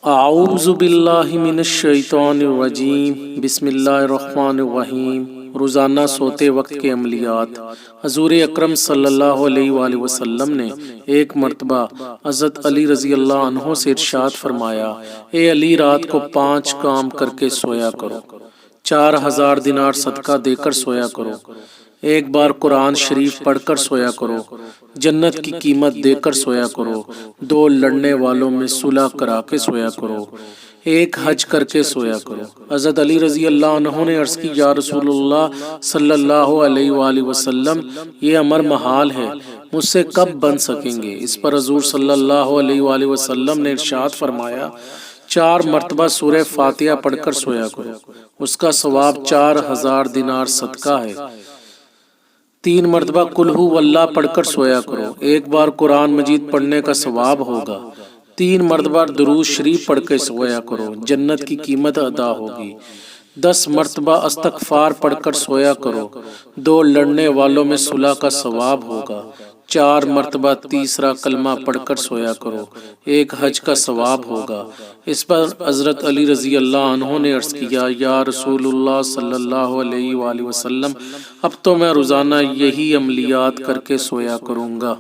اعوذ باللہ من الشیطان الرجیم، بسم اللہ الرحمن الرحیم۔ روزانہ سوتے وقت کے عملیات۔ حضور اکرم صلی اللہ علیہ وآلہ وسلم نے ایک مرتبہ حضرت علی رضی اللہ عنہ سے ارشاد فرمایا، اے علی، رات کو 5 کام کر کے سویا کرو، 4000 دینار صدقہ دے کر سویا کرو، ایک بار قرآن شریف پڑھ کر سویا کرو، جنت کی قیمت دے کر سویا کرو، 2 لڑنے والوں میں صلح کرا کے سویا کرو، ایک حج کر کے سویا کرو۔ حضرت علی رضی اللہ عنہ نے عرض کی، یا رسول اللہ صلی اللہ علیہ وآلہ وسلم، یہ امر محال ہے، مجھ سے کب بن سکیں گے؟ اس پر حضور صلی اللہ علیہ وآلہ وسلم نے ارشاد فرمایا، 4 مرتبہ سورہ فاتحہ پڑھ کر سویا کرو، اس کا ثواب 4000 دینار صدقہ ہے۔ 3 مرتبہ قل ہو واللہ پڑھ کر سویا کرو، ایک بار قرآن مجید پڑھنے کا ثواب ہوگا، 3 مرتبہ درود شریف پڑھ کے سویا کرو، جنت کی قیمت ادا ہوگی، 10 مرتبہ استغفار پڑھ کر سویا کرو، 2 لڑنے والوں میں صلح کا ثواب ہوگا، 4 مرتبہ تیسرا کلمہ پڑھ کر سویا کرو، ایک حج کا ثواب ہوگا۔ اس پر حضرت علی رضی اللہ عنہ نے عرض کیا، یا رسول اللہ صلی اللہ علیہ وآلہ وسلم، اب تو میں روزانہ یہی عملیات کر کے سویا کروں گا۔